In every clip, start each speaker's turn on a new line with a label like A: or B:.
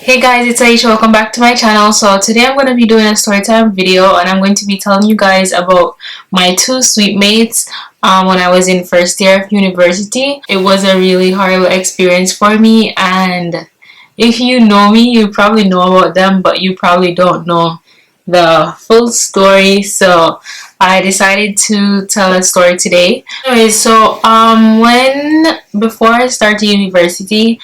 A: Hey guys, it's Aisha. Welcome back to my channel. So today I'm going to be doing a story time video, and I'm going to be telling you guys about my two suite mates when I was in first year of university. It was a really horrible experience for me, and if you know me, you probably know about them, but you probably don't know the full story. So I decided to tell a story today. Anyways, so before I started university,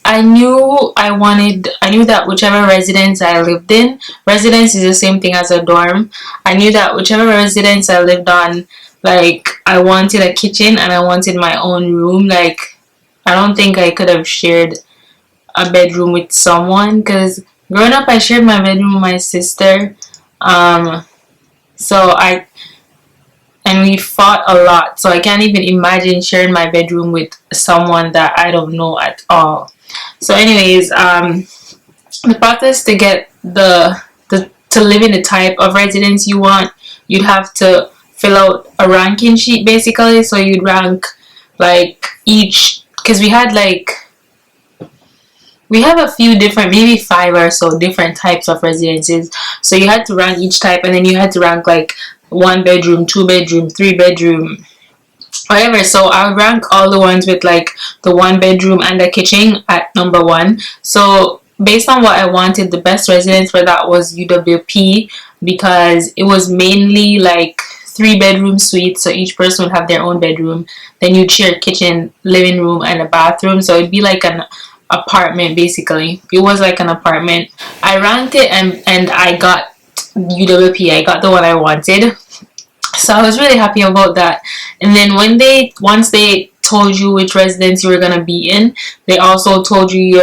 A: I knew that whichever residence I lived in, residence is the same thing as a dorm. I knew that whichever residence I lived on, like, I wanted a kitchen and I wanted my own room. Like, I don't think I could have shared a bedroom with someone, because growing up I shared my bedroom with my sister. So we fought a lot, so I can't even imagine sharing my bedroom with someone that I don't know at all. So anyways, the process to get to live in the type of residence you want, you'd have to fill out a ranking sheet basically. So you'd rank like each, because we have a few different, maybe 5 or so different types of residences. So you had to rank each type, and then you had to rank like 1 bedroom, 2 bedroom, 3 bedroom, whatever. So I'll rank all the ones with like the 1 bedroom and a kitchen at number 1. So based on what I wanted, the best residence for that was UWP, because it was mainly like 3 bedroom suites, so each person would have their own bedroom. Then you'd share kitchen, living room, and a bathroom. So it'd be like an apartment basically. It was like an apartment. I ranked it and I got UWP. I got the one I wanted. So I was really happy about that. And then once they told you which residence you were gonna be in, they also told you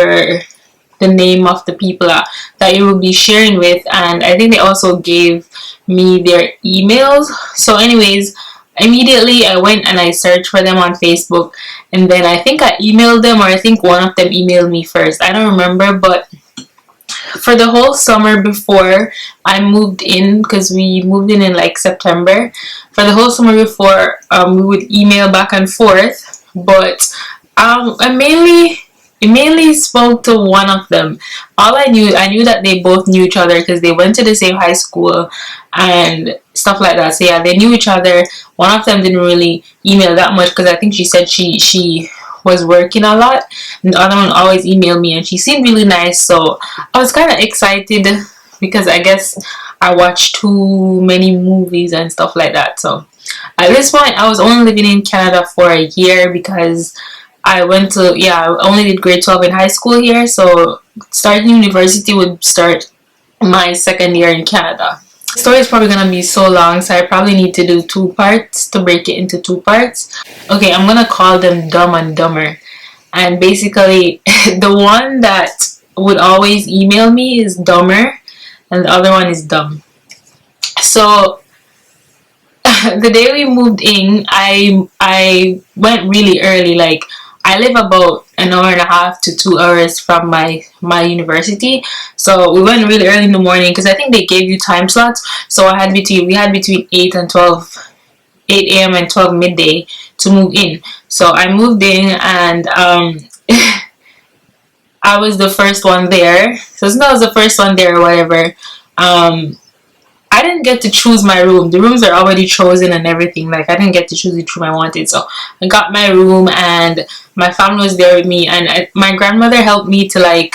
A: the name of the people that you will be sharing with, and I think they also gave me their emails. So anyways, immediately I went and I searched for them on Facebook, and then I think I emailed them, or I think one of them emailed me first. I don't remember, but for the whole summer before I moved in, because we moved in like September, for the whole summer before, we would email back and forth, but I mainly spoke to one of them. I knew that they both knew each other because they went to the same high school and stuff like that. So yeah, they knew each other. One of them didn't really email that much, because I think she said she was working a lot, and the other one always emailed me, and she seemed really nice. So I was kind of excited, because I guess I watched too many movies and stuff like that. So at this point I was only living in Canada for a year, because I only did grade 12 in high school here, so starting university would start my second year in Canada. The story is probably gonna be so long, so I probably need to do 2 parts, to break it into 2 parts. Okay, I'm gonna call them Dumb and Dumber. And basically, the one that would always email me is Dumber, and the other one is Dumb. So the day we moved in, I went really early. Like, I live about an hour and a half to 2 hours from my university, so we went really early in the morning, because I think they gave you time slots. So we had between 8 a.m. and 12 midday to move in. So I moved in, and I was the first one there. So since I was the first one there or whatever, I didn't get to choose my room. The rooms are already chosen and everything. Like, I didn't get to choose which room I wanted. So I got my room, and my family was there with me, and my grandmother helped me to, like,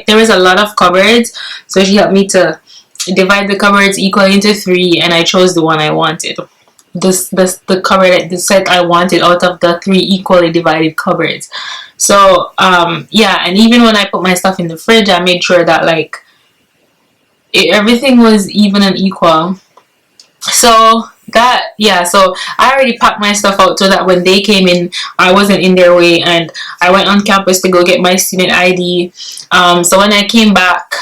A: there was a lot of cupboards, so she helped me to divide the cupboards equally into 3, and I chose the one I wanted. The set I wanted out of the 3 equally divided cupboards. So yeah, and even when I put my stuff in the fridge, I made sure that, like, everything was even and equal. So so I already packed my stuff out, so that when they came in, I wasn't in their way, and I went on campus to go get my student ID. So when I came back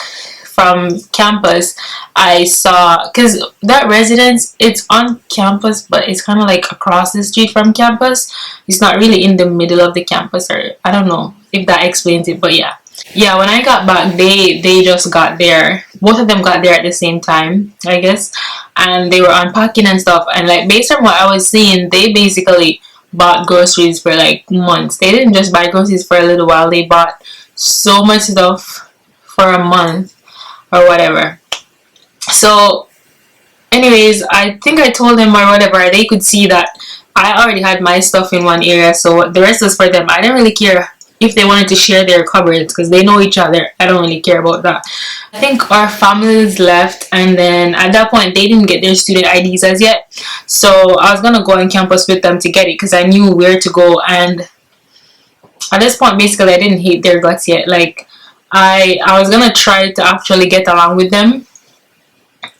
A: from campus, I saw, because that residence, it's on campus, but it's kind of like across the street from campus. It's not really in the middle of the campus, or I don't know if that explains it, but yeah. When I got back, they just got there. Both of them got there at the same time, I guess, and they were unpacking and stuff. And, like, based on what I was seeing, they basically bought groceries for like months. They didn't just buy groceries for a little while. They bought so much stuff for a month or whatever. So anyways, I think I told them or whatever, they could see that I already had my stuff in one area, so the rest was for them. I didn't really care if they wanted to share their cupboards because they know each other. I don't really care about that. I think our families left, and then at that point they didn't get their student IDs as yet, so I was gonna go on campus with them to get it because I knew where to go. And at this point, basically, I didn't hate their guts yet. Like, I was gonna try to actually get along with them,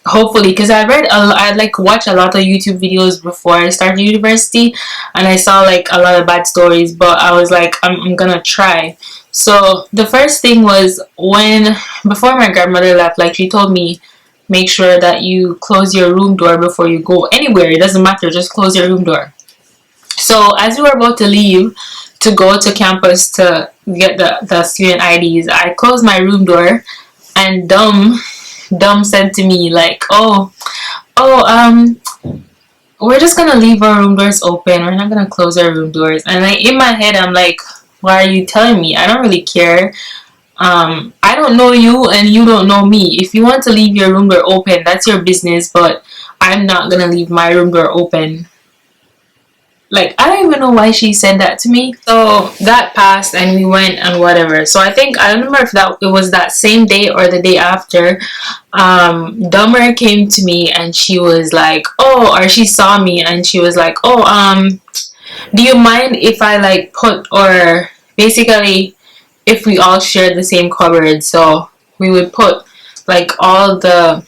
A: hopefully, because I like watch a lot of YouTube videos before I started university, and I saw like a lot of bad stories, but I was like, I'm gonna try. So the first thing was, when before my grandmother left, like, she told me, make sure that you close your room door before you go anywhere. It doesn't matter, just close your room door. So as we were about to leave to go to campus to get the student IDs, I closed my room door, and Dumb said to me like, we're just gonna leave our room doors open. We're not gonna close our room doors. And like, in my head, I'm like, why are you telling me? I don't really care. I don't know you and you don't know me. If you want to leave your room door open, that's your business, but I'm not gonna leave my room door open. Like, I don't even know why she said that to me. So that passed and we went and whatever. So I think, I don't remember if that it was that same day or the day after, Dumber came to me and she was like, or she saw me and she was like, do you mind if I like put, or basically if we all shared the same cupboard? So we would put like all the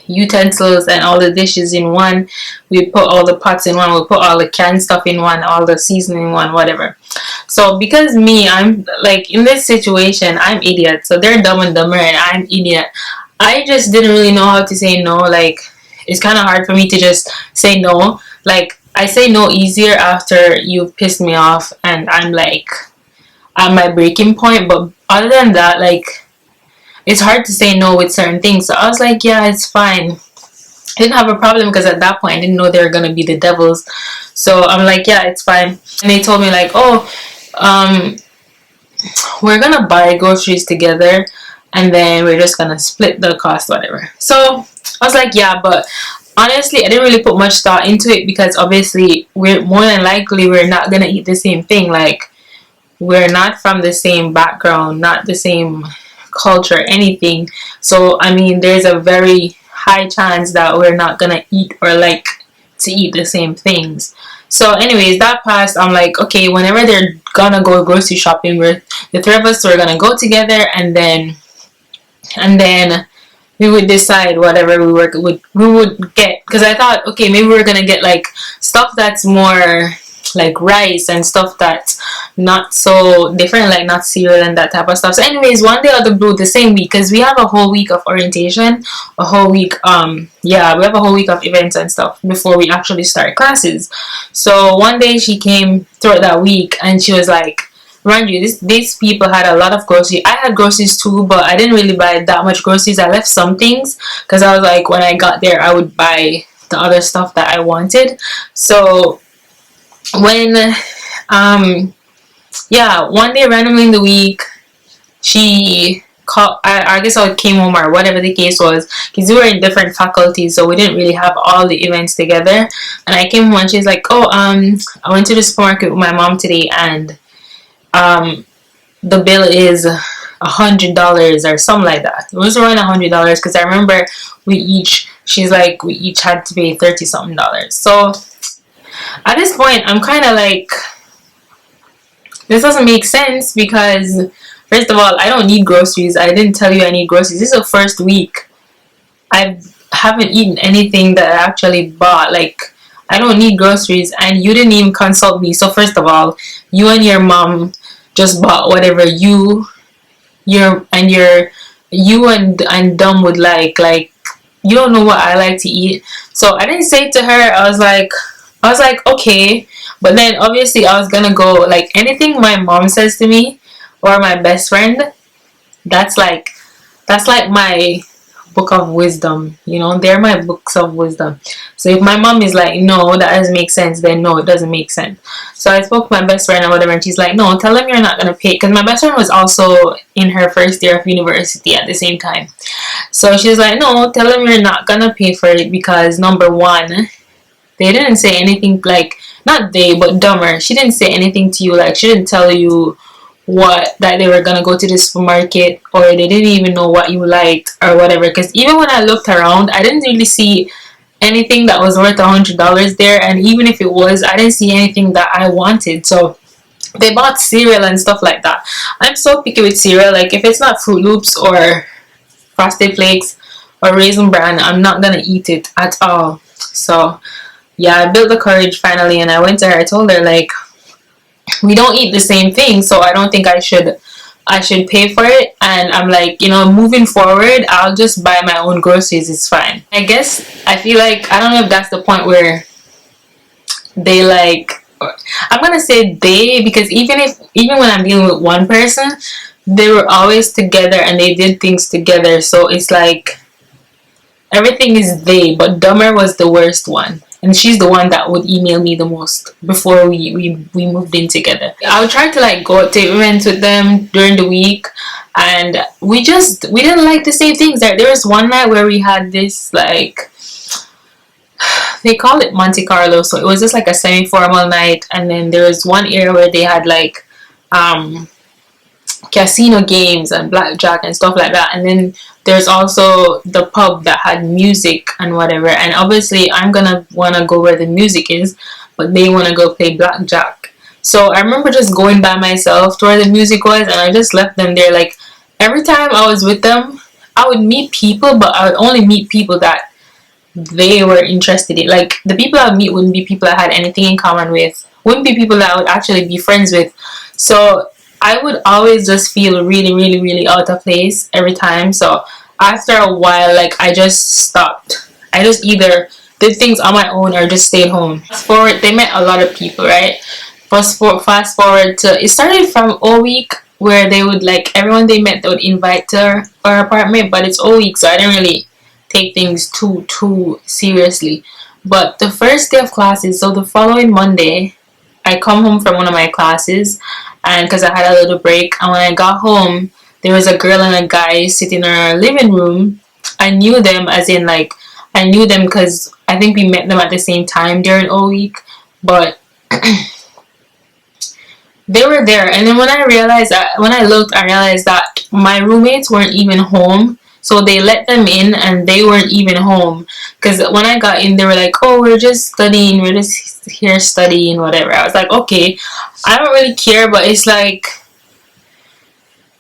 A: utensils and all the dishes in one, we put all the pots in one, we put all the canned stuff in one, all the seasoning in one, whatever. So because me, I'm like, in this situation, I'm idiot, so they're Dumb and Dumber and I'm idiot. I just didn't really know how to say no. Like, it's kind of hard for me to just say no. Like, I say no easier after you've pissed me off and I'm like at my breaking point, but other than that, like, it's hard to say no with certain things. So I was like, yeah, it's fine. I didn't have a problem because at that point I didn't know they were gonna be the devils. So I'm like, yeah, it's fine. And they told me like, we're gonna buy groceries together and then we're just gonna split the cost, whatever. So I was like, yeah, but honestly, I didn't really put much thought into it because obviously we're more than likely we're not gonna eat the same thing. Like, we're not from the same background, not the same culture, anything. So I mean, there's a very high chance that we're not gonna eat or like to eat the same things. So anyways, that passed. I'm like, okay, whenever they're gonna go grocery shopping, we're the three of us were gonna go together, and then we would decide whatever we would get, because I thought, okay, maybe we're gonna get like stuff that's more like rice and stuff that's not so different, like not cereal and that type of stuff. So anyways, one day out of the blue, the same week, because we have a whole week of orientation, a whole week, we have a whole week of events and stuff before we actually start classes. So one day she came throughout that week and she was like, mind you, these people had a lot of groceries. I had groceries too, but I didn't really buy that much groceries. I left some things because I was like, when I got there I would buy the other stuff that I wanted. So when one day randomly in the week, she called. I guess I came home or whatever the case was, because we were in different faculties, so we didn't really have all the events together. And I came home and she's like, I went to the supermarket with my mom today, and the bill is $100 or something like that. It was around $100 because I remember she's like, we each had to pay $30 something. So at this point, I'm kind of like, this doesn't make sense because, first of all, I don't need groceries. I didn't tell you I need groceries. This is the first week I haven't eaten anything that I actually bought. Like, I don't need groceries, and you didn't even consult me. So first of all, you and your mom just bought whatever you and Dumb would like. Like, you don't know what I like to eat. So I didn't say to her, I was like, okay. But then obviously I was gonna go, like, anything my mom says to me or my best friend, that's like my book of wisdom, you know, they're my books of wisdom. So if my mom is like, no, that doesn't make sense, then no, it doesn't make sense. So I spoke to my best friend or whatever, and she's like, no, tell them you're not gonna pay, because my best friend was also in her first year of university at the same time. So she's like, no, tell them you're not gonna pay for it, because number one, they didn't say anything, like, not they, but Dumber, she didn't say anything to you, like, she didn't tell you what, that they were gonna go to the supermarket, or they didn't even know what you liked or whatever. Because even when I looked around, I didn't really see anything that was worth $100 there, and even if it was, I didn't see anything that I wanted. So they bought cereal and stuff like that. I'm so picky with cereal, like if it's not Fruit Loops or Frosted Flakes or Raisin Bran, I'm not gonna eat it at all. So yeah, I built the courage finally, and I went to her, I told her, like, we don't eat the same thing, so I don't think I should pay for it. And I'm like, you know, moving forward, I'll just buy my own groceries, it's fine. I guess I feel like, I don't know if that's the point where they, like, I'm gonna say they, because even when I'm dealing with one person, they were always together and they did things together. So it's like everything is they, but Dumber was the worst one. And she's the one that would email me the most before we moved in together. I would try to, like, go to events with them during the week, and we didn't like the same things. Like, there was one night where we had this, like, they call it Monte Carlo, so it was just like a semi-formal night. And then there was one area where they had, like, casino games and blackjack and stuff like that. And then there's also the pub that had music and whatever, and obviously I'm gonna want to go where the music is, but they want to go play blackjack. So I remember just going by myself to where the music was, and I just left them there. Like, every time I was with them, I would meet people, but I would only meet people that they were interested in. Like, the people I would meet wouldn't be people I had anything in common with, wouldn't be people that I would actually be friends with. So I would always just feel really, really, really out of place every time. So after a while, like, I just stopped. I just either did things on my own or just stayed home. Fast forward, they met a lot of people, right? Fast forward to, it started from O week, where they would, like, everyone they met, they would invite to our apartment, but it's O week, so I didn't really take things too seriously. But the first day of classes, so the following Monday, I come home from one of my classes, and because I had a little break, and when I got home, there was a girl and a guy sitting in our living room. I knew them, as in, like, I knew them because I think we met them at the same time during O week, but they were there. And then when I looked, I realized that my roommates weren't even home. So they let them in and they weren't even home. Because when I got in, they were like, oh, we're just studying. We're just here studying, whatever. I was like, okay, I don't really care. But it's like,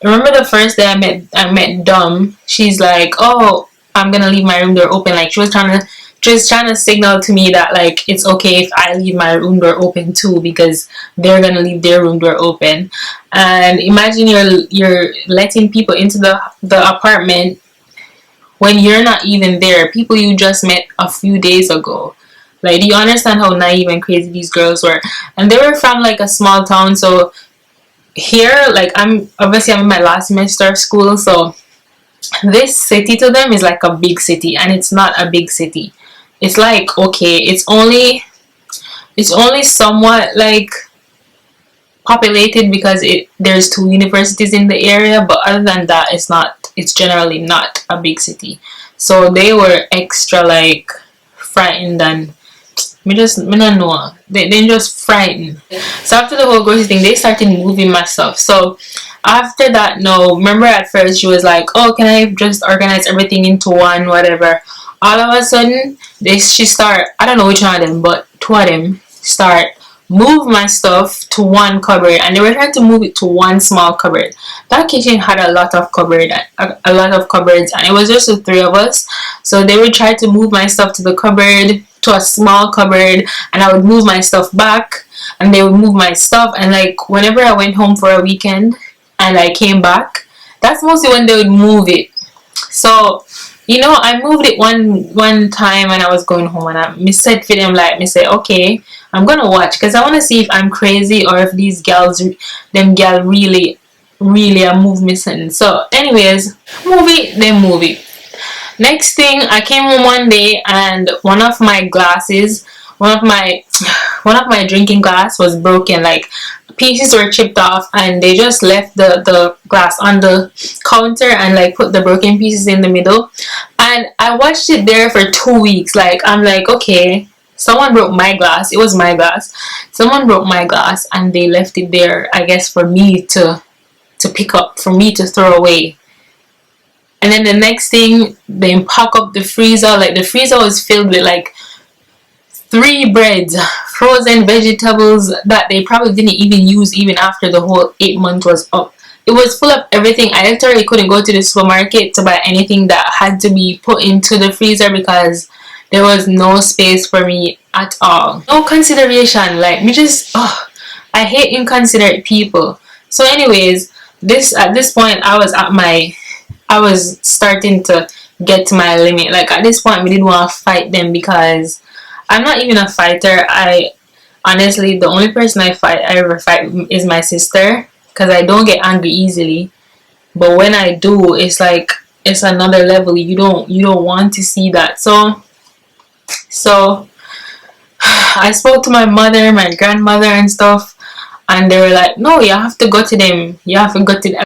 A: remember the first day I met Dom. She's like, oh, I'm going to leave my room door open. Like, she was trying to signal to me that, like, it's okay if I leave my room door open too, because they're going to leave their room door open. And imagine you're letting people into the apartment when you're not even there, people you just met a few days ago. Like, do you understand how naive and crazy these girls were? And they were from, like, a small town. So here, like, I'm in my last semester of school, so this city to them is like a big city, and it's not a big city. It's like, okay, it's only somewhat, like, populated because there's 2 universities in the area, but other than that, it's generally not a big city. So they were extra, like, frightened, and me don't know, they just frightened. So after the whole grocery thing, they started moving my stuff. So after that, no, remember at first she was like, oh, can I just organize everything into one, whatever. All of a sudden, I don't know which one of them, but 2 of them start move my stuff to one cupboard, and they were trying to move it to one small cupboard. That kitchen had a lot of cupboards, and it was just the 3 of us. So they would try to move my stuff to the cupboard, to a small cupboard, and I would move my stuff back, and they would move my stuff. And, like, whenever I went home for a weekend and I came back, that's mostly when they would move it. So, you know, I moved it one time when I was going home, and I said for them, like, okay, I'm gonna watch, because I want to see if I'm crazy or if these gals really are move missing. So anyways, move it. Next thing, I came home one day and one of my glasses, one of my one of my drinking glass was broken. Like pieces were chipped off, and they just left the glass on the counter and like put the broken pieces in the middle. And I watched it there for 2 weeks. Like I'm like, okay, someone broke my glass. It was my glass. Someone broke my glass and they left it there, I guess, for me to pick up, for me to throw away. And then the next thing, they pack up the freezer. Like the freezer was filled with like 3 breads, frozen vegetables that they probably didn't even use even after the whole 8 month was up. It was full of everything. I literally couldn't go to the supermarket to buy anything that had to be put into the freezer because there was no space for me at all. No consideration. Like me just, oh, I hate inconsiderate people. So anyways, this at this point I was starting to get to my limit. Like at this point, we didn't want to fight them because I'm not even a fighter. I honestly, the only person I ever fight is my sister because I don't get angry easily. But when I do, it's like it's another level. You don't want to see that. So I spoke to my mother, my grandmother, and stuff, and they were like, "No, you have to go to them. You have to go to them."